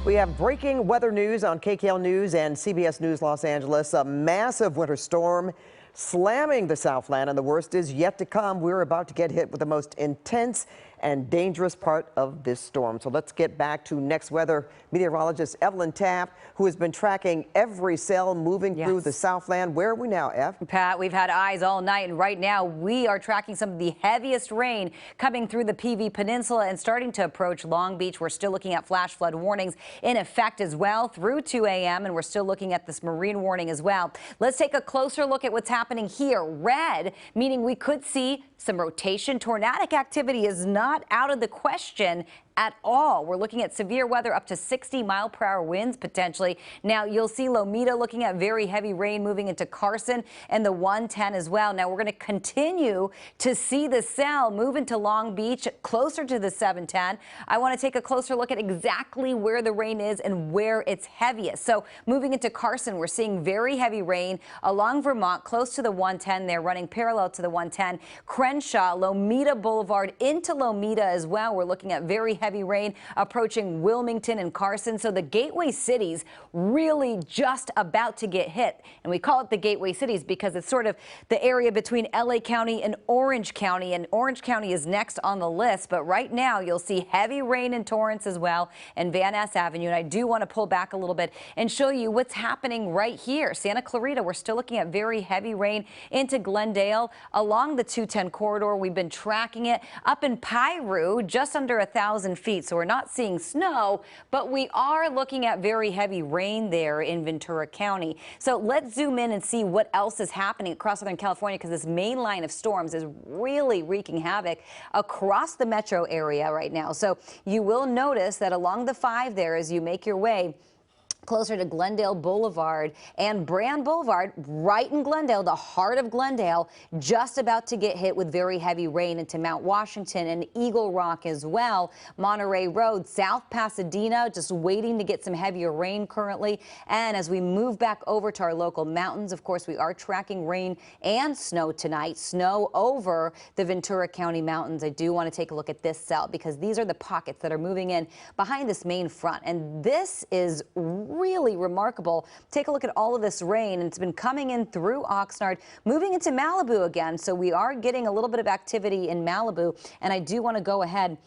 We have breaking weather news on KKL News and CBS News Los Angeles. A massive winter storm slamming the Southland, and the worst is yet to come. We're about to get hit with the most intense and dangerous part of this storm. So let's get back to next weather meteorologist Evelyn Taft, who has been tracking every cell moving through the Southland. Where are we now, Ev? Pat, we've had eyes all night, and right now we are tracking some of the heaviest rain coming through the PV Peninsula and starting to approach Long Beach. We're still looking at flash flood warnings in effect as well through 2 a.m. and we're still looking at this marine warning as well. Let's take a closer look at what's happening here. Red, meaning we could see some rotation. Tornadic activity is not out of the question at all. We're looking at severe weather up to 60-mile-per-hour winds potentially. Now you'll see Lomita looking at very heavy rain moving into Carson and the 110 as well. Now we're going to continue to see the cell move into Long Beach closer to the 710. I want to take a closer look at exactly where the rain is and where it's heaviest. So moving into Carson, we're seeing very heavy rain along Vermont close to the 110 there, running parallel to the 110. Crenshaw, Lomita Boulevard into Lomita as well. We're looking at very heavy rain approaching Wilmington and Carson. So the gateway cities really just about to get hit. And we call it the gateway cities because it's sort of the area between LA County and Orange County. And Orange County is next on the list. But right now you'll see heavy rain in Torrance as well and Van Ness Avenue. And I do want to pull back a little bit and show you what's happening right here. Santa Clarita, we're still looking at very heavy rain into Glendale along the 210 corridor. We've been tracking it up in Piru, just under 1,000 feet. So we're not seeing snow, but we are looking at very heavy rain there in Ventura County. So let's zoom in and see what else is happening across Southern California, because this main line of storms is really wreaking havoc across the metro area right now. So you will notice that along the 5 there, as you make your way closer to Glendale Boulevard and Brand Boulevard, right in Glendale, the heart of Glendale, just about to get hit with very heavy rain into Mount Washington and Eagle Rock as well. Monterey Road, South Pasadena, just waiting to get some heavier rain currently. And as we move back over to our local mountains, of course, we are tracking rain and snow tonight. Snow over the Ventura County mountains. I do want to take a look at this cell because these are the pockets that are moving in behind this main front. And this is really remarkable. Take a look at all of this rain, and it's been coming in through Oxnard, moving into Malibu again. So we are getting a little bit of activity in Malibu, and I do want to go ahead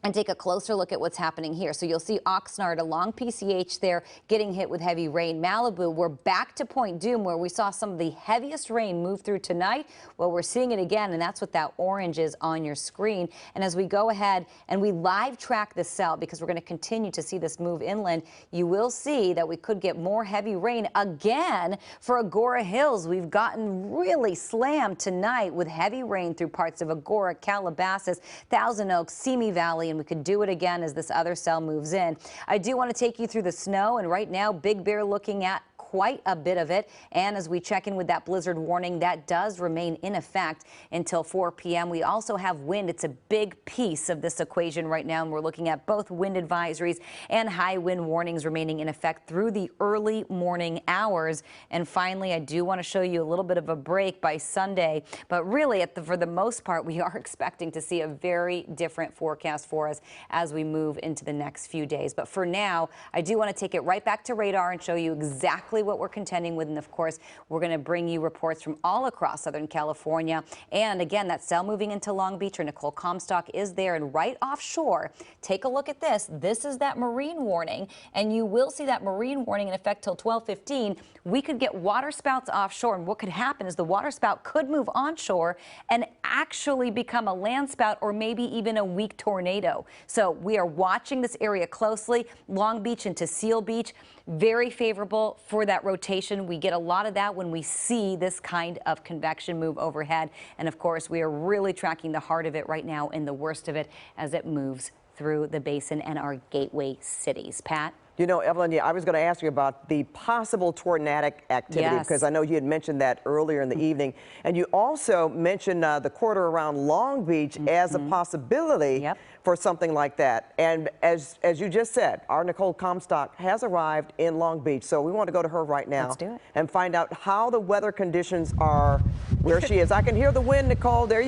and take a closer look at what's happening here. So you'll see Oxnard along PCH there getting hit with heavy rain. Malibu, we're back to Point Dume where we saw some of the heaviest rain move through tonight. Well, we're seeing it again, and that's what that orange is on your screen. And as we go ahead and we live track this cell, because we're going to continue to see this move inland, you will see that we could get more heavy rain again for Agora Hills. We've gotten really slammed tonight with heavy rain through parts of Agora, Calabasas, Thousand Oaks, Simi Valley, and we could do it again as this other cell moves in. I do want to take you through the snow, and right now Big Bear looking at quite a bit of it. And as we check in with that blizzard warning, that does remain in effect until 4 p.m. We also have wind. It's a big piece of this equation right now, and we're looking at both wind advisories and high wind warnings remaining in effect through the early morning hours. And finally, I do want to show you a little bit of a break by Sunday, but really for the most part, we are expecting to see a very different forecast for us as we move into the next few days. But for now, I do want to take it right back to radar and show you exactly what we're contending with. And of course, we're going to bring you reports from all across Southern California. And again, that cell moving into Long Beach, or Nicole Comstock is there and right offshore. Take a look at this. This is that marine warning, and you will see that marine warning in effect till 12:15. We could get water spouts offshore, and what could happen is the water spout could move onshore and actually become a land spout or maybe even a weak tornado. So we are watching this area closely. Long Beach into Seal Beach, very favorable for that rotation. We get a lot of that when we see this kind of convection move overhead. And of course, we are really tracking the heart of it right now and the worst of it as it moves through the basin and our gateway cities. Pat? You know, Evelyn, I was going to ask you about the possible tornadic activity, because I know you had mentioned that earlier in the evening. And you also mentioned the corridor around Long Beach as a possibility for something like that. And as you just said, our Nicole Comstock has arrived in Long Beach. So we want to go to her right now and find out how the weather conditions are where she is. I can hear the wind, Nicole. There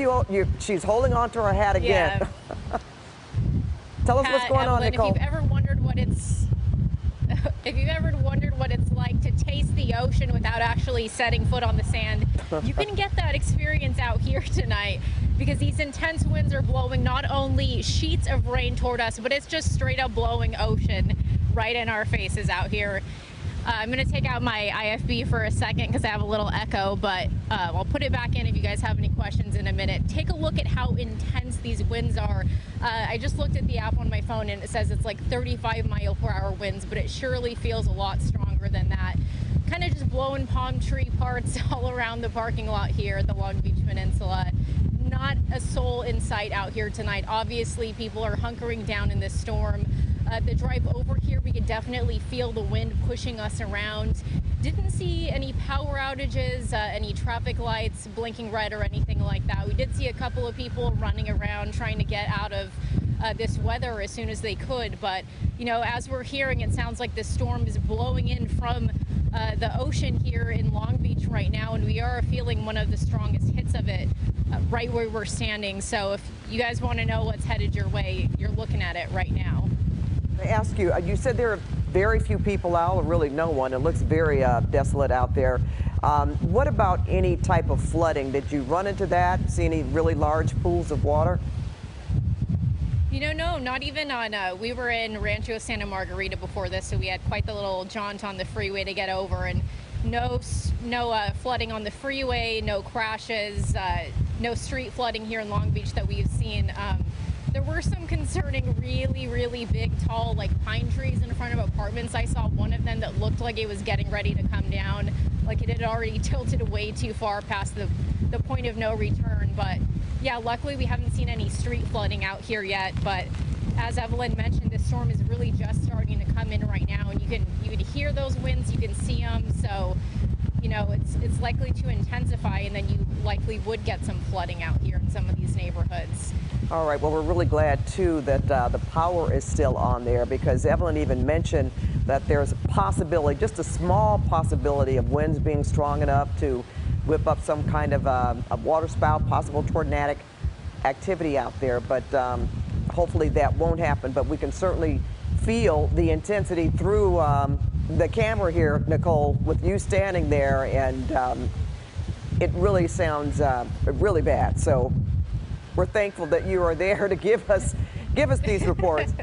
she's holding on to her hat again. Yeah. Tell us what's going on, Evelyn, Nicole. If you've ever wondered what it's If you've ever wondered what it's like to taste the ocean without actually setting foot on the sand, you can get that experience out here tonight, because these intense winds are blowing not only sheets of rain toward us, but it's just straight up blowing ocean right in our faces out here. I'm going to take out my IFB for a second because I have a little echo, but I'll put it back in if you guys have any questions in a minute. Take a look at how intense these winds are. I just looked at the app on my phone and it says it's like 35-mile-per-hour winds, but it surely feels a lot stronger than that. Kind of just blowing palm tree parts all around the parking lot here at the Long Beach Peninsula. Not a soul in sight out here tonight. Obviously, people are hunkering down in this storm. The drive over here, we could definitely feel the wind pushing us around. Didn't see any power outages, any traffic lights blinking red or anything like that. We did see a couple of people running around trying to get out of this weather as soon as they could. But, you know, as we're hearing, it sounds like the storm is blowing in from the ocean here in Long Beach right now, and we are feeling one of the strongest hits of it right where we're standing. So if you guys want to know what's headed your way, you're looking at it right now. I ask you, you said there are very few people out, or really no one. It looks very desolate out there. What about any type of flooding? Did you run into that? See any really large pools of water? You know, no, not even on, we were in Rancho Santa Margarita before this, so we had quite the little jaunt on the freeway to get over, and no flooding on the freeway, no crashes, no street flooding here in Long Beach that we've seen. There were some concerning really big, tall, like pine trees in front of apartments. I saw one of them that looked like it was getting ready to come down, like it had already tilted way too far past the point of no return. But yeah, luckily we haven't seen any street flooding out here yet. But as Evelyn mentioned, this storm is really just starting to come in right now, and you can hear those winds, you can see them. So, you know, it's likely to intensify, and then you likely would get some flooding out here in some of these neighborhoods. All right, well, we're really glad, too, that the power is still on there, because Evelyn even mentioned that there's a possibility, just a small possibility, of winds being strong enough to whip up some kind of a waterspout, possible tornadic activity out there. But hopefully that won't happen. But we can certainly feel the intensity through the camera here, Nicole, with you standing there, and it really sounds really bad. So we're thankful that you are there to give us these reports,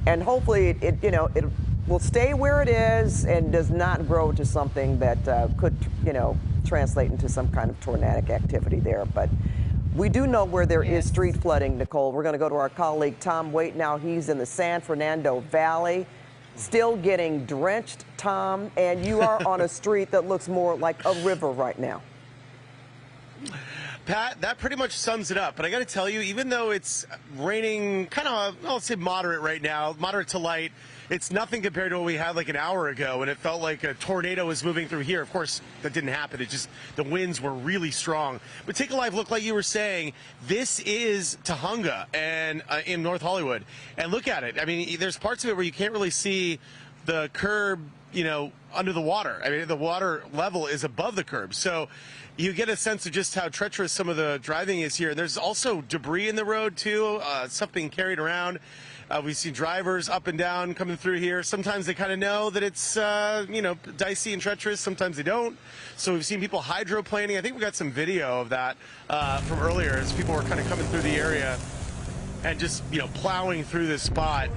and hopefully it will stay where it is and does not grow to something that could translate into some kind of tornadic activity there. But we do know where there is street flooding, Nicole. We're going to go to our colleague Tom Waite now. He's in the San Fernando Valley, still getting drenched, Tom, and you are on a street that looks more like a river right now. Pat, that pretty much sums it up. But I got to tell you, even though it's raining kind of, I'll say moderate right now, moderate to light, it's nothing compared to what we had like an hour ago, and it felt like a tornado was moving through here. Of course, that didn't happen. It just, the winds were really strong. But take a live look, like you were saying. This is Tahunga and in North Hollywood. And look at it. I mean, there's parts of it where you can't really see the curb, under the water. I mean, the water level is above the curb. So you get a sense of just how treacherous some of the driving is here. And there's also debris in the road, too, stuff being carried around. We see drivers up and down coming through here. Sometimes they kind of know that it's, dicey and treacherous. Sometimes they don't. So we've seen people hydroplaning. I think we got some video of that from earlier as people were kind of coming through the area and just, plowing through this spot.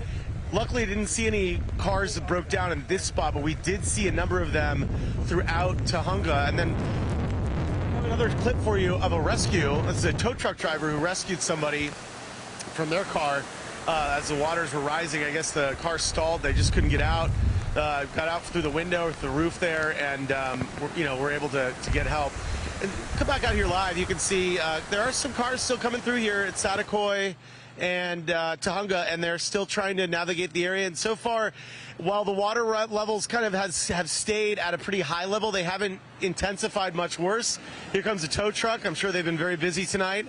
Luckily, I didn't see any cars that broke down in this spot, but we did see a number of them throughout Tahunga. And then I have another clip for you of a rescue. This is a tow truck driver who rescued somebody from their car as the waters were rising. I guess the car stalled. They just couldn't get out. Got out through the window, through the roof there, and we're able to get help. And come back out here live. You can see there are some cars still coming through here at Satakoy and Tahunga, and they're still trying to navigate the area. And so far, while the water levels kind of have stayed at a pretty high level, they haven't intensified much worse. Here comes a tow truck. I'm sure they've been very busy tonight.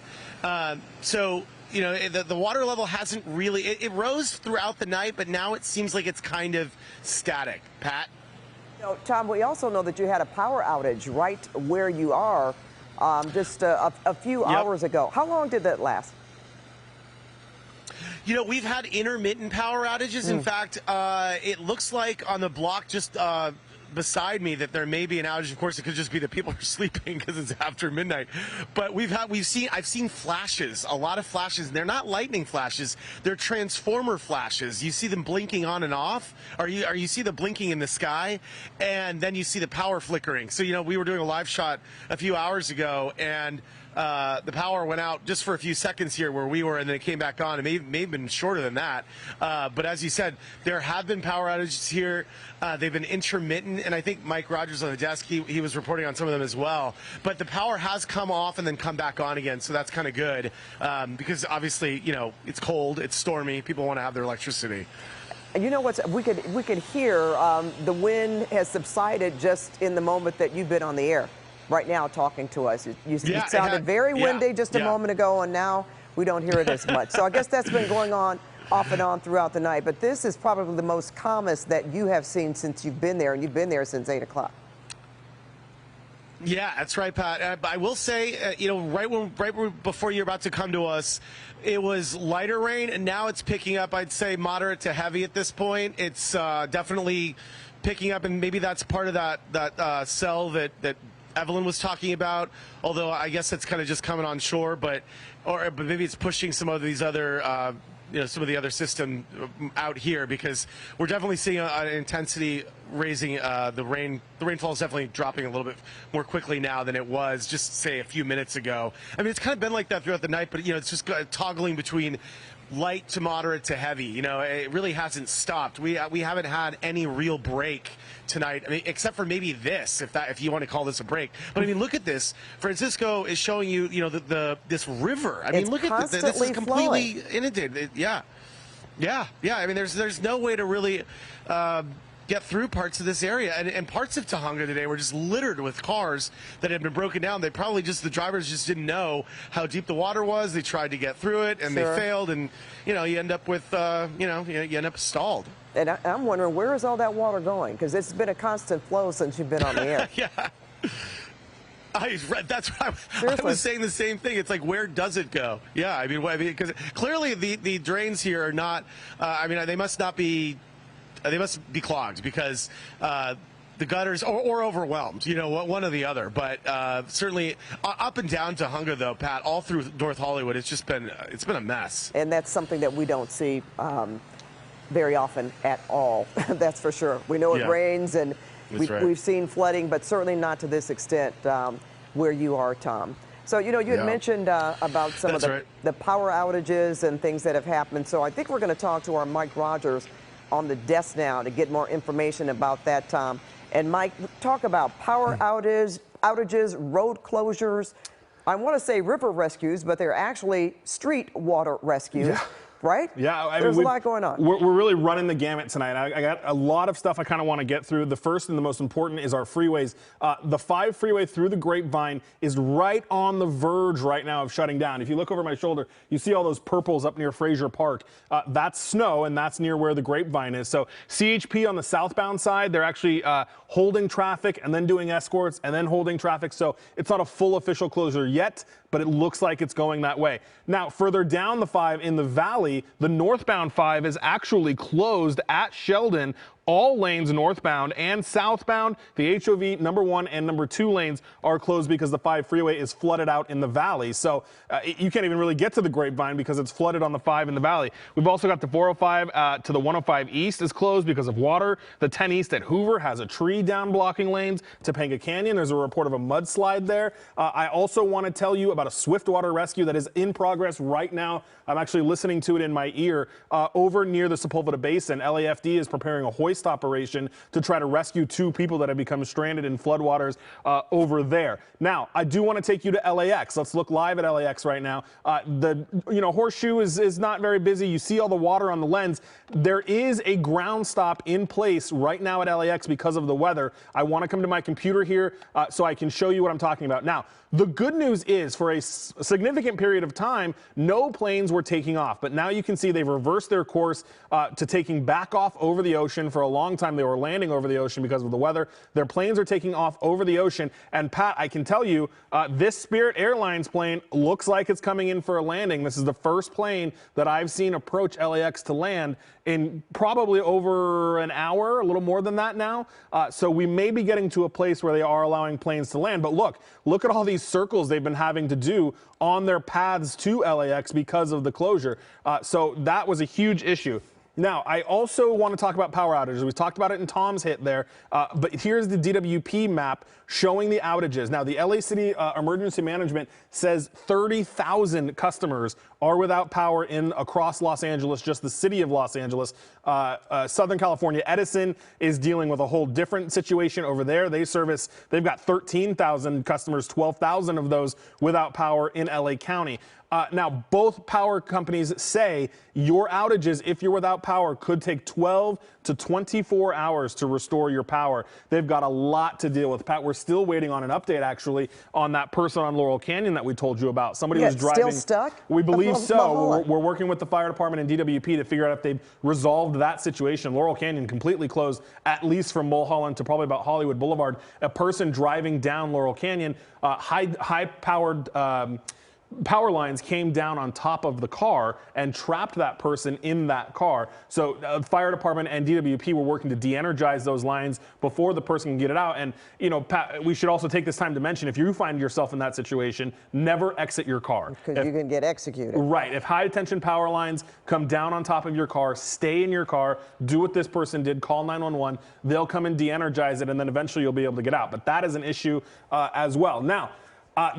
So the water level hasn't really, it rose throughout the night, but now it seems like it's kind of static. Pat? Tom, we also know that you had a power outage right where you are just a few hours ago. How long did that last? You know, we've had intermittent power outages. In fact, it looks like on the block just beside me that there may be an outage. Of course, it could just be that people are sleeping because it's after midnight. But I've seen flashes, a lot of flashes. And they're not lightning flashes; they're transformer flashes. You see them blinking on and off, or you see the blinking in the sky, and then you see the power flickering. So, you know, we were doing a live shot a few hours ago, and the power went out just for a few seconds here where we were, and then it came back on. It may have been shorter than that. But as you said, there have been power outages here. They've been intermittent, and I think Mike Rogers on the desk, he was reporting on some of them as well. But the power has come off and then come back on again, so that's kind of good because obviously, you know, it's cold, it's stormy, people want to have their electricity. You know what? We could hear the wind has subsided just in the moment that you've been on the air. Right now, talking to us, you sounded very windy just a moment ago, and now we don't hear it as much. So I guess that's been going on off and on throughout the night. But this is probably the most calmest that you have seen since you've been there, and you've been there since 8 o'clock. Yeah, that's right, Pat. I will say, you know, right before you're about to come to us, it was lighter rain, and now it's picking up. I'd say moderate to heavy at this point. It's definitely picking up, and maybe that's part of that cell that Evelyn was talking about, although I guess it's kind of just coming on shore, but maybe it's pushing some of these other, you know, some of the other system out here, because we're definitely seeing an intensity raising. The rainfall is definitely dropping a little bit more quickly now than it was just say a few minutes ago. I mean, it's kind of been like that throughout the night, but you know, it's just toggling between light to moderate to heavy. You know, it really hasn't stopped. We haven't had any real break tonight. I mean, except for maybe this, if you want to call this a break. But I mean, look at this. Francisco is showing you, you know, this river. I mean, look at this. This is completely inundated. Yeah. I mean, there's no way to really get through parts of this area, and parts of Tahunga today were just littered with cars that had been broken down. They probably the drivers just didn't know how deep the water was. They tried to get through it, and they failed, and you know, you end up with you know, you end up stalled. And I'm wondering, where is all that water going? Because it's been a constant flow since you've been on the air. Yeah. That's why I was saying the same thing. It's like, where does it go? Yeah, I mean, because clearly the drains here are not. I mean, they must be clogged because the gutters or overwhelmed. You know, one or the other. But certainly up and down Tahunga, though, Pat, all through North Hollywood, it's been a mess. And that's something that we don't see very often at all. That's for sure. We know it rains, and we've seen flooding, but certainly not to this extent where you are, Tom. So, you know, you had mentioned about some of the power outages and things that have happened. So I think we're going to talk to our Mike Rogers on the desk now to get more information about that, Tom. And Mike, talk about power outages, road closures. I want to say river rescues, but they're actually street water rescues. Yeah. Right? Yeah, I mean, there's a lot going on. We're really running the gamut tonight. I got a lot of stuff I kind of want to get through. The first and the most important is our freeways. The 5 freeway through the Grapevine is right on the verge right now of shutting down. If you look over my shoulder, you see all those purples up near Fraser Park. That's snow, and that's near where the Grapevine is. So CHP on the southbound side, they're actually holding traffic and then doing escorts and then holding traffic. So it's not a full official closure yet, but it looks like it's going that way. Now, further down the 5 in the valley, the northbound 5 is actually closed at Sheldon. All lanes northbound and southbound, the HOV number 1 and number 2 lanes are closed because the 5 freeway is flooded out in the valley. So you can't even really get to the Grapevine because it's flooded on the 5 in the valley. We've also got the 405 to the 105 east is closed because of water. The 10 east at Hoover has a tree down blocking lanes. Topanga Canyon, there's a report of a mudslide there. I also want to tell you about a swiftwater rescue that is in progress right now. I'm actually listening to it in my ear over near the Sepulveda Basin. LAFD is preparing a hoist operation to try to rescue 2 people that have become stranded in floodwaters over there. Now, I do want to take you to LAX. Let's look live at LAX right now. The Horseshoe is not very busy. You see all the water on the lens. There is a ground stop in place right now at LAX because of the weather. I want to come to my computer here so I can show you what I'm talking about. Now, the good news is for a significant period of time, no planes were taking off. But now you can see they've reversed their course to taking back off over the ocean for a long time they were landing over the ocean because of the weather. Their planes are taking off over the ocean. And Pat, I can tell you, this Spirit Airlines plane looks like it's coming in for a landing. This is the first plane that I've seen approach LAX to land in probably over an hour, a little more than that now. So we may be getting to a place where they are allowing planes to land. But look at all these circles they've been having to do on their paths to LAX because of the closure. So that was a huge issue. Now, I also want to talk about power outages. We talked about it in Tom's hit there, but here's the DWP map showing the outages. Now, the LA City Emergency Management says 30,000 customers are without power across Los Angeles, just the city of Los Angeles. Southern California Edison is dealing with a whole different situation over there. They've got 13,000 customers, 12,000 of those without power in LA County. Now, both power companies say your outages, if you're without power, could take 12 to 24 hours to restore your power. They've got a lot to deal with. Pat, we're still waiting on an update, actually, on that person on Laurel Canyon that we told you about. Somebody was driving. Still stuck? We believe so. We're working with the fire department and DWP to figure out if they've resolved that situation. Laurel Canyon completely closed, at least from Mulholland to probably about Hollywood Boulevard. A person driving down Laurel Canyon, high-powered power lines came down on top of the car and trapped that person in that car. So fire department and DWP were working to de-energize those lines before the person can get it out. And, you know, Pat, we should also take this time to mention, if you find yourself in that situation, never exit your car. Because you can get executed. Right. If high tension power lines come down on top of your car, stay in your car, do what this person did, call 911. They'll come and de-energize it, and then eventually you'll be able to get out. But that is an issue as well. Now,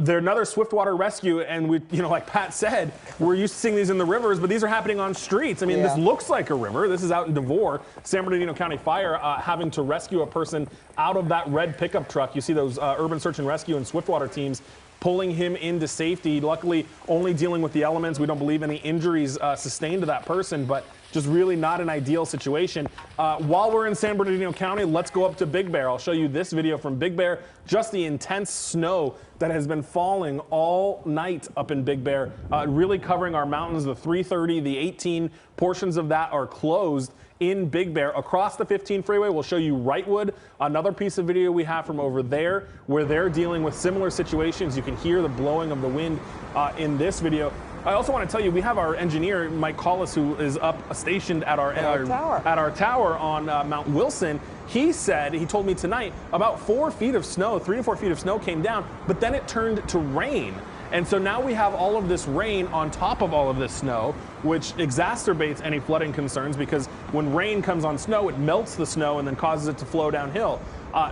they're another swiftwater rescue, and we, like Pat said, we're used to seeing these in the rivers, but these are happening on streets. I mean, This looks like a river. This is out in Devore, San Bernardino County Fire, having to rescue a person out of that red pickup truck. You see those urban search and rescue and swiftwater teams pulling him into safety. Luckily, only dealing with the elements. We don't believe any injuries sustained to that person, but just really not an ideal situation. While we're in San Bernardino County, let's go up to Big Bear. I'll show you this video from Big Bear. Just the intense snow that has been falling all night up in Big Bear, really covering our mountains. The 330, the 18 portions of that are closed in Big Bear. Across the 15 freeway, we'll show you Wrightwood, another piece of video we have from over there where they're dealing with similar situations. You can hear the blowing of the wind in this video. I also want to tell you, we have our engineer, Mike Collis, who is up stationed at our tower on Mount Wilson. He told me tonight, about 4 feet of snow, 3 to 4 feet of snow came down, but then it turned to rain. And so now we have all of this rain on top of all of this snow, which exacerbates any flooding concerns, because when rain comes on snow, it melts the snow and then causes it to flow downhill.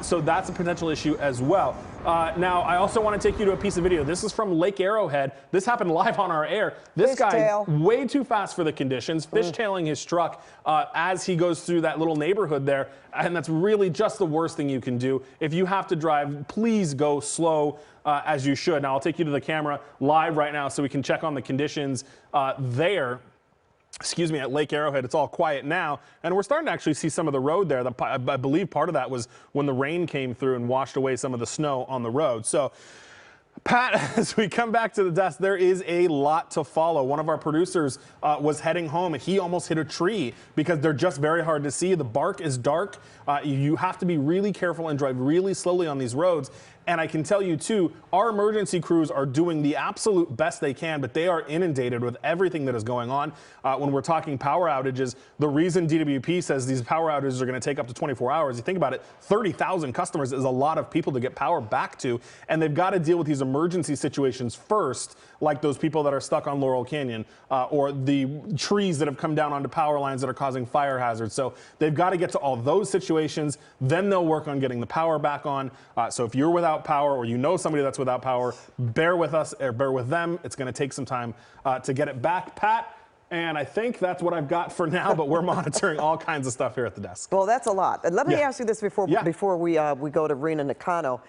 So that's a potential issue as well. Now, I also want to take you to a piece of video. This is from Lake Arrowhead. This happened live on our air. This guy's way too fast for the conditions, fishtailing his truck as he goes through that little neighborhood there. And that's really just the worst thing you can do. If you have to drive, please go slow as you should. Now, I'll take you to the camera live right now so we can check on the conditions there. Excuse me, at Lake Arrowhead. It's all quiet now, and we're starting to actually see some of the road there. I believe part of that was when the rain came through and washed away some of the snow on the road. So, Pat, as we come back to the desk, there is a lot to follow. One of our producers was heading home, and he almost hit a tree because they're just very hard to see. The bark is dark. You have to be really careful and drive really slowly on these roads. And I can tell you, too, our emergency crews are doing the absolute best they can, but they are inundated with everything that is going on. When we're talking power outages, the reason DWP says these power outages are going to take up to 24 hours, you think about it, 30,000 customers is a lot of people to get power back to, and they've got to deal with these emergency situations first, like those people that are stuck on Laurel Canyon, or the trees that have come down onto power lines that are causing fire hazards. So they've got to get to all those situations, then they'll work on getting the power back on. So if you're without power, or you know somebody that's without power, bear with us or bear with them. It's going to take some time to get it back, Pat. And I think that's what I've got for now, but we're monitoring all kinds of stuff here at the desk. Well, that's a lot. Let me ask you this before we go to Rena Nakano.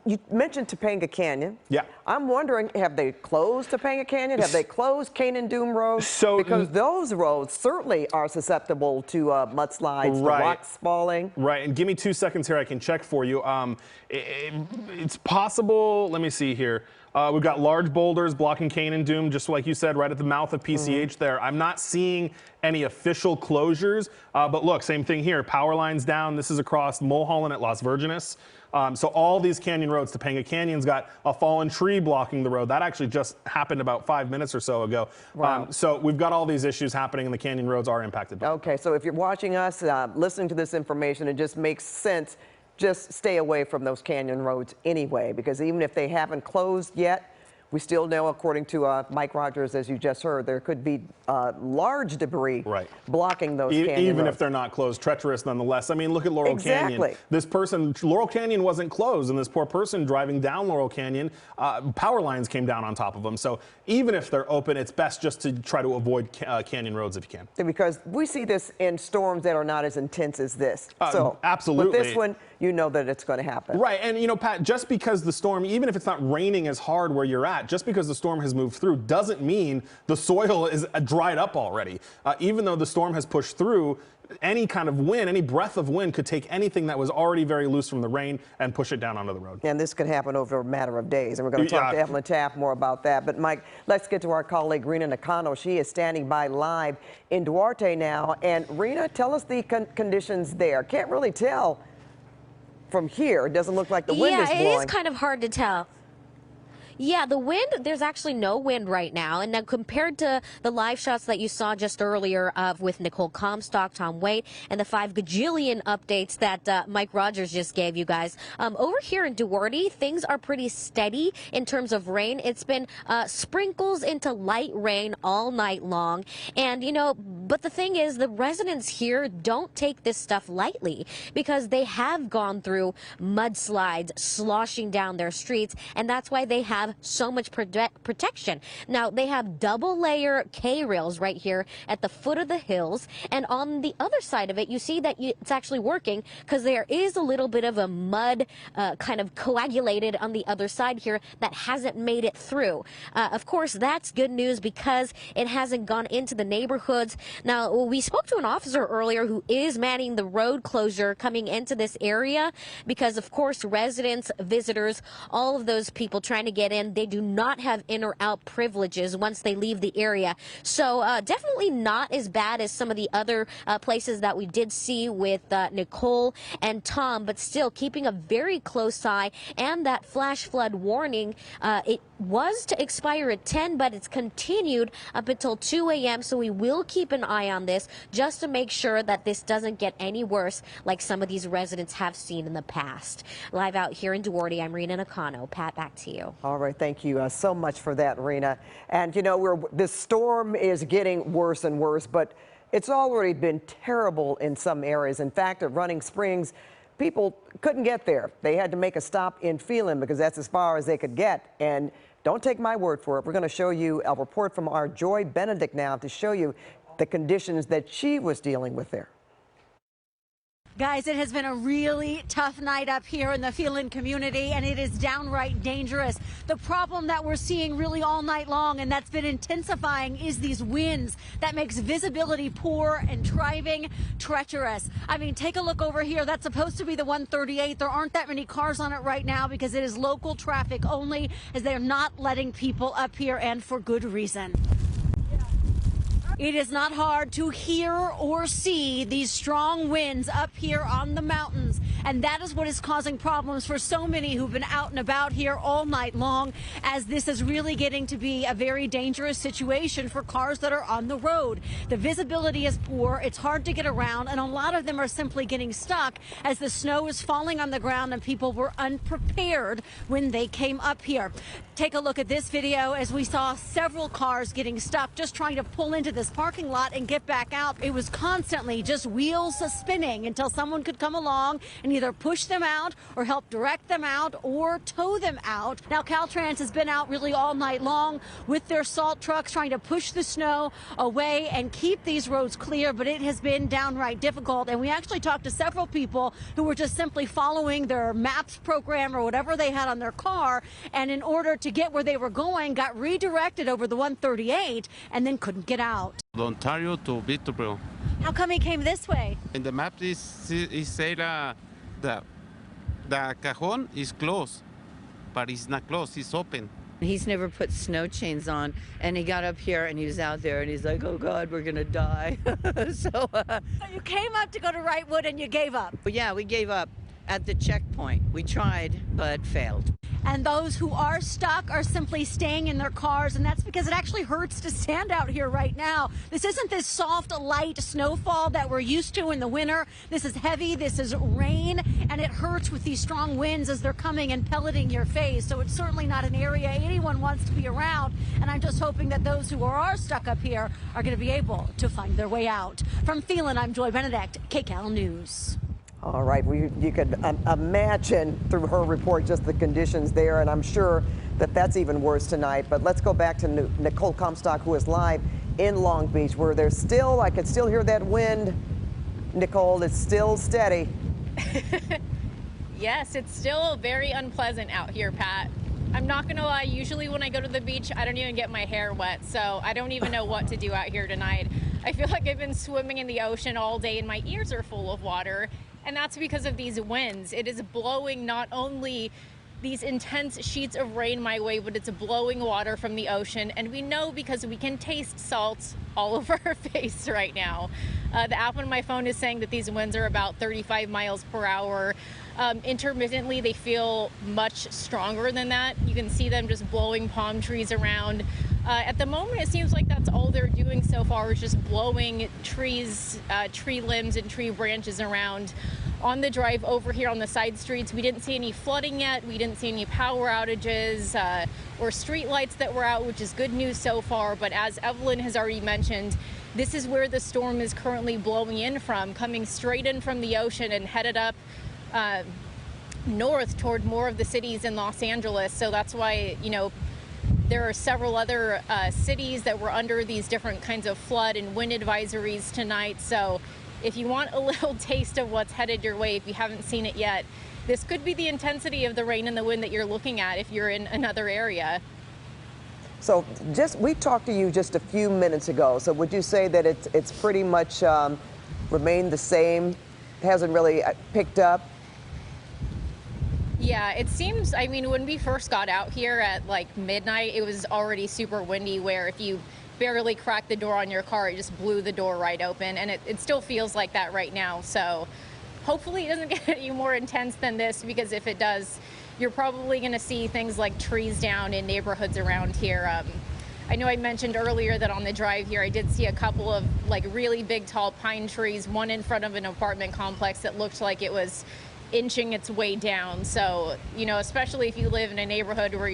you mentioned Topanga Canyon. Yeah. I'm wondering, have they closed Topanga Canyon? Have they closed Canaan Doom Road? So, because those roads certainly are susceptible to mudslides, right. the rocks falling. Right, and give me 2 seconds here. I can check for you. It's possible. Let me see here. We've got large boulders blocking Canaan Doom, just like you said, right at the mouth of PCH there. I'm not seeing any official closures, but look, same thing here. Power lines down. This is across Mulholland at Las Virgenes. So all these canyon roads, Topanga Canyon's got a fallen tree blocking the road. That actually just happened about 5 minutes or so ago. Wow. So we've got all these issues happening, and the canyon roads are impacted. Okay, so if you're watching us, listening to this information, it just makes sense. Just stay away from those canyon roads anyway, because even if they haven't closed yet, we still know, according to Mike Rogers, as you just heard, there could be large debris blocking those canyon even roads. if they're not closed, treacherous nonetheless. I mean, look at Laurel Canyon. Exactly. This person, Laurel Canyon wasn't closed, and this poor person driving down Laurel Canyon, power lines came down on top of them. So even if they're open, it's best just to try to avoid canyon roads if you can. Because we see this in storms that are not as intense as this. So absolutely. with this one, you know that it's going to happen. Right, and you know, Pat, just because the storm, even if it's not raining as hard where you're at, just because the storm has moved through doesn't mean the soil is dried up already. Even though the storm has pushed through, any kind of wind, any breath of wind could take anything that was already very loose from the rain and push it down onto the road. And this could happen over a matter of days. And we're going to talk to Evelyn Taft more about that. But Mike, let's get to our colleague Rena Nakano. She is standing by live in Duarte now. And Rena, tell us the conditions there. Can't really tell from here. It doesn't look like the wind is blowing. Yeah, it is kind of hard to tell. Yeah, the wind, there's actually no wind right now. And now compared to the live shots that you saw just earlier with Nicole Comstock, Tom Waite, and the 5 gajillion updates that Mike Rogers just gave you guys, over here in Duarte, things are pretty steady in terms of rain. It's been sprinkles into light rain all night long. And, you know, but the thing is, the residents here don't take this stuff lightly because they have gone through mudslides sloshing down their streets, and that's why they have so much protection. Now, they have double layer K-rails right here at the foot of the hills, and on the other side of it, you see that it's actually working because there is a little bit of a mud kind of coagulated on the other side here that hasn't made it through. Of course, that's good news because it hasn't gone into the neighborhoods. Now, we spoke to an officer earlier who is manning the road closure coming into this area because, of course, residents, visitors, all of those people trying to get in, they do not have in or out privileges once they leave the area. So definitely not as bad as some of the other places that we did see with Nicole and Tom, but still keeping a very close eye. And that flash flood warning, it was to expire at 10, but it's continued up until 2 a.m. So we will keep an eye on this just to make sure that this doesn't get any worse like some of these residents have seen in the past. Live out here in Duarte, I'm Rena Nakano. Pat, back to you. All right, thank you so much for that, Rena. And you know, this storm is getting worse and worse, but it's already been terrible in some areas. In fact, at Running Springs, people couldn't get there. They had to make a stop in Phelan because that's as far as they could get. And don't take my word for it. We're going to show you a report from our Joy Benedict now to show you the conditions that she was dealing with there. Guys, it has been a really tough night up here in the Phelan community, and it is downright dangerous. The problem that we're seeing really all night long, and that's been intensifying, is these winds that makes visibility poor and driving treacherous. I mean, take a look over here. That's supposed to be the 138. There aren't that many cars on it right now because it is local traffic only, as they're not letting people up here, and for good reason. It is not hard to hear or see these strong winds up here on the mountains, and that is what is causing problems for so many who've been out and about here all night long, as this is really getting to be a very dangerous situation for cars that are on the road. The visibility is poor, it's hard to get around, and a lot of them are simply getting stuck as the snow is falling on the ground and people were unprepared when they came up here. Take a look at this video as we saw several cars getting stuck just trying to pull into the this parking lot and get back out. It was constantly just wheels spinning until someone could come along and either push them out or help direct them out or tow them out. Now, Caltrans has been out really all night long with their salt trucks trying to push the snow away and keep these roads clear, but it has been downright difficult. And we actually talked to several people who were just simply following their maps program or whatever they had on their car, and in order to get where they were going, got redirected over the 138 and then couldn't get out. Ontario to Victorville. How come he came this way? In the map, it said the cajon is closed, but it's not closed, it's open. He's never put snow chains on, and he got up here and he was out there and he's like, oh God, we're gonna die. So you came up to go to Wrightwood and you gave up. yeah, we gave up at the checkpoint. We tried, but failed. And those who are stuck are simply staying in their cars, and that's because it actually hurts to stand out here right now. This isn't this soft, light snowfall that we're used to in the winter. This is heavy, this is rain, and it hurts with these strong winds as they're coming and pelleting your face. So it's certainly not an area anyone wants to be around, and I'm just hoping that those who are stuck up here are going to be able to find their way out. From Phelan, I'm Joy Benedict, KCAL News. All right, you could imagine through her report just the conditions there, and I'm sure that that's even worse tonight. But let's go back to Nicole Comstock, who is live in Long Beach, where there's still, I can still hear that wind. Nicole, it's still steady. Yes, it's still very unpleasant out here, Pat. I'm not gonna lie, usually when I go to the beach, I don't even get my hair wet, so I don't even know what to do out here tonight. I feel like I've been swimming in the ocean all day and my ears are full of water. And that's because of these winds. It is blowing not only these intense sheets of rain my way, but it's blowing water from the ocean. And we know because we can taste salt all over our face right now. The app on my phone is saying that these winds are about 35 miles per hour. Intermittently, they feel much stronger than that. You can see them just blowing palm trees around. At the moment, it seems like that's all they're doing so far is just blowing trees, tree limbs and tree branches around. On the drive over here on the side streets, we didn't see any flooding yet. We didn't see any power outages or street lights that were out, which is good news so far. But as Evelyn has already mentioned, this is where the storm is currently blowing in from, coming straight in from the ocean and headed up north toward more of the cities in Los Angeles. So that's why, you know, there are several other cities that were under these different kinds of flood and wind advisories tonight. So if you want a little taste of what's headed your way, if you haven't seen it yet, this could be the intensity of the rain and the wind that you're looking at if you're in another area. So we talked to you just a few minutes ago. So would you say that it's pretty much remained the same? Hasn't really picked up? Yeah, it seems, I mean, when we first got out here at like midnight, it was already super windy where if you barely cracked the door on your car, it just blew the door right open. And it still feels like that right now. So hopefully it doesn't get any more intense than this, because if it does, you're probably going to see things like trees down in neighborhoods around here. I know I mentioned earlier that on the drive here, I did see a couple of like really big tall pine trees, one in front of an apartment complex that looked like it was inching its way down. So, you know, especially if you live in a neighborhood where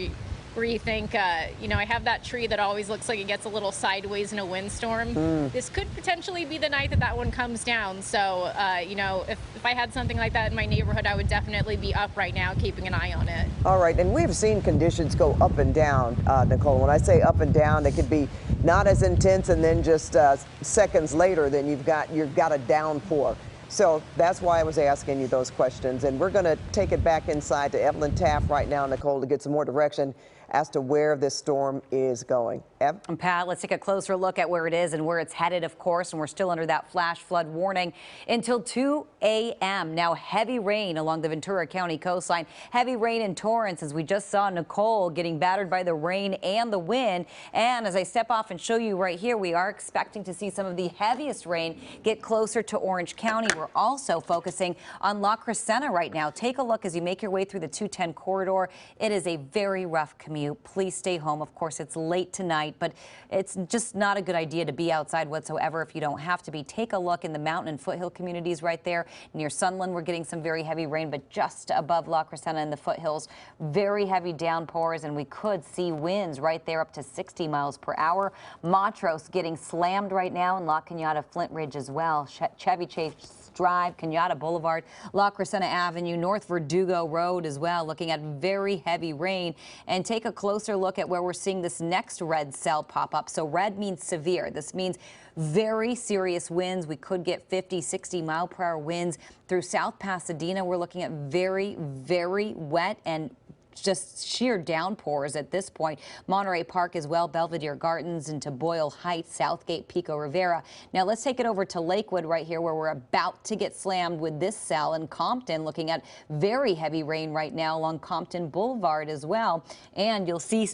you think, you know, I have that tree that always looks like it gets a little sideways in a windstorm. This could potentially be the night that that one comes down. So, you know, if I had something like that in my neighborhood, I would definitely be up right now keeping an eye on it. All right, and we've seen conditions go up and down, Nicole. When I say up and down, they could be not as intense, and then just seconds later, then you've got a downpour. So that's why I was asking you those questions. And we're going to take it back inside to Evelyn Taft right now, Nicole, to get some more direction as to where this storm is going. Ev? And Pat, let's take a closer look at where it is and where it's headed, of course. And we're still under that flash flood warning until 2 a.m. Now, heavy rain along the Ventura County coastline. Heavy rain in Torrance, as we just saw Nicole getting battered by the rain and the wind. And as I step off and show you right here, we are expecting to see some of the heaviest rain get closer to Orange County. We're also focusing on La Crescenta right now. Take a look as you make your way through the 210 corridor. It is a very rough commute. Avenue, please stay home. Of course, it's late tonight, but it's just not a good idea to be outside whatsoever if you don't have to be. Take a look in the mountain and foothill communities right there. Near Sunland, we're getting some very heavy rain, but just above La Crescenta in the foothills, very heavy downpours, and we could see winds right there up to 60 miles per hour. Montrose getting slammed right now in La Cañada, Flint Ridge as well. Chevy Chase Drive, Cañada Boulevard, La Crescenta Avenue, North Verdugo Road as well, looking at very heavy rain. And take a closer look at where we're seeing this next red cell pop up. So red means severe. This means very serious winds. We could get 50, 60 mile per hour winds through South Pasadena. We're looking at very, very wet and just sheer downpours at this point. Monterey Park as well, Belvedere Gardens into Boyle Heights, Southgate, Pico Rivera. Now let's take it over to Lakewood right here where we're about to get slammed with this cell, in Compton, looking at very heavy rain right now along Compton Boulevard as well. And you'll see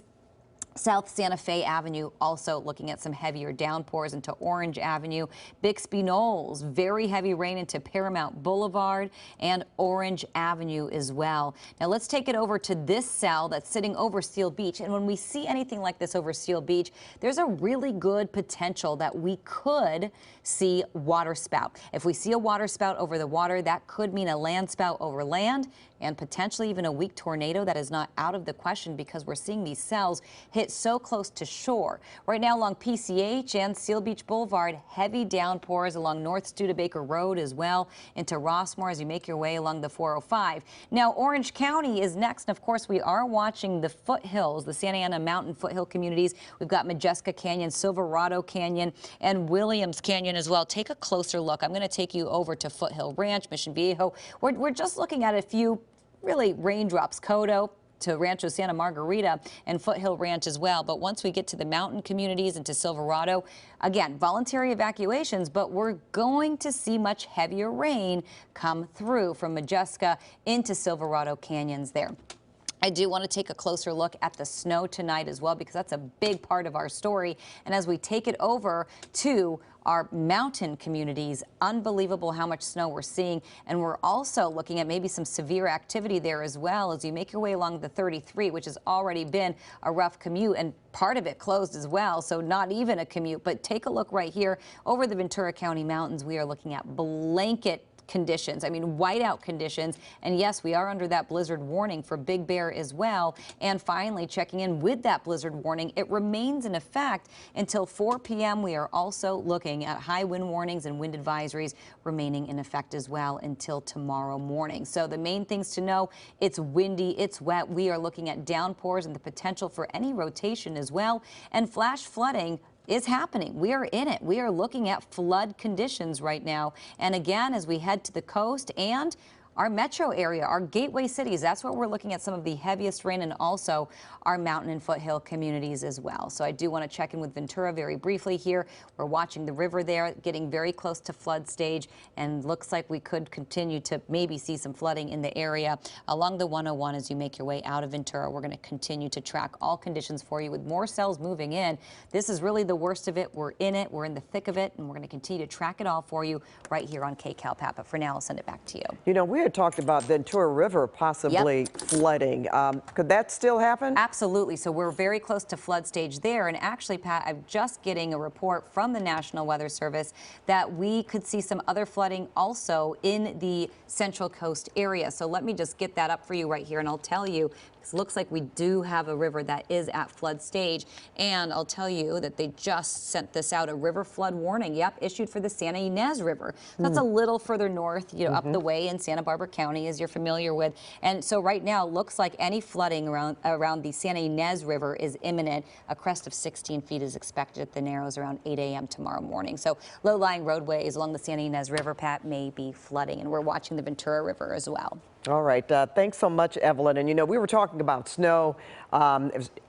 South Santa Fe Avenue also looking at some heavier downpours into Orange Avenue. Bixby Knolls, very heavy rain into Paramount Boulevard and Orange Avenue as well. Now let's take it over to this cell that's sitting over Seal Beach. And when we see anything like this over Seal Beach, there's a really good potential that we could see water spout. If we see a water spout over the water, that could mean a land spout over land and potentially even a weak tornado. That is not out of the question because we're seeing these cells hit so close to shore. Right now along PCH and Seal Beach Boulevard, heavy downpours along North Studebaker Road as well into Rossmore as you make your way along the 405. Now Orange County is next. And of course, we are watching the foothills, the Santa Ana Mountain foothill communities. We've got Majeska Canyon, Silverado Canyon, and Williams Canyon as well. Take a closer look. I'm going to take you over to Foothill Ranch, Mission Viejo. We're just looking at a few really raindrops. Codo to Rancho Santa Margarita and Foothill Ranch as well. But once we get to the mountain communities and to Silverado, again, voluntary evacuations, but we're going to see much heavier rain come through from Majeska into Silverado Canyons there. I do want to take a closer look at the snow tonight as well, because that's a big part of our story. And as we take it over to our mountain communities, unbelievable how much snow we're seeing. And we're also looking at maybe some severe activity there as well as you make your way along the 33, which has already been a rough commute, and part of it closed as well. So not even a commute. But take a look right here over the Ventura County mountains. We are looking at blanket conditions. I mean, whiteout conditions. And yes, we are under that blizzard warning for Big Bear as well. And finally, checking in with that blizzard warning, it remains in effect until 4 p.m. We are also looking at high wind warnings and wind advisories remaining in effect as well until tomorrow morning. So the main things to know, it's windy, it's wet. We are looking at downpours and the potential for any rotation as well. And flash flooding is happening. We are in it. We are looking at flood conditions right now. And again, as we head to the coast and our metro area, our gateway cities, that's where we're looking at some of the heaviest rain, and also our mountain and foothill communities as well. So I do want to check in with Ventura very briefly here. We're watching the river there getting very close to flood stage, and looks like we could continue to maybe see some flooding in the area along the 101 as you make your way out of Ventura. We're going to continue to track all conditions for you with more cells moving in. This is really the worst of it. We're in it. We're in the thick of it, and we're going to continue to track it all for you right here on KCAL Pat. But for now, I'll send it back to you. You know, we had talked about Ventura River possibly flooding. Could that still happen? Absolutely. So we're very close to flood stage there. And actually, Pat, I'm just getting a report from the National Weather Service that we could see some other flooding also in the Central Coast area. So let me just get that up for you right here, and I'll tell you. It looks like we do have a river that is at flood stage, and I'll tell you that they just sent this out, a river flood warning, issued for the Santa Ynez River. That's a little further north, up the way in Santa Barbara County, as you're familiar with. And so right now, it looks like any flooding around the Santa Ynez River is imminent. A crest of 16 feet is expected at the Narrows around 8 a.m. tomorrow morning. So low-lying roadways along the Santa Ynez River, Pat, may be flooding, and we're watching the Ventura River as well. All right. Thanks so much, Evelyn. And, you know, we were talking about snow.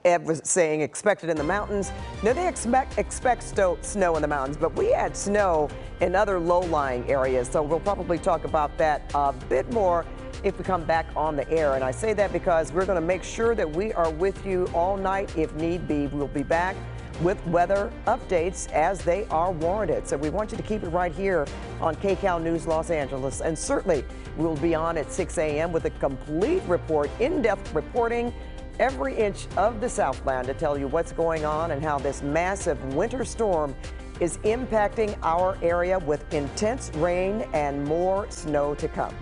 Ed was saying expected in the mountains. No, they expect snow in the mountains, but we had snow in other low-lying areas. So we'll probably talk about that a bit more if we come back on the air. And I say that because we're going to make sure that we are with you all night if need be. We'll be back with weather updates as they are warranted. So we want you to keep it right here on KCAL News Los Angeles. And certainly we'll be on at 6 a.m. with a complete report, in-depth reporting every inch of the Southland to tell you what's going on and how this massive winter storm is impacting our area with intense rain and more snow to come.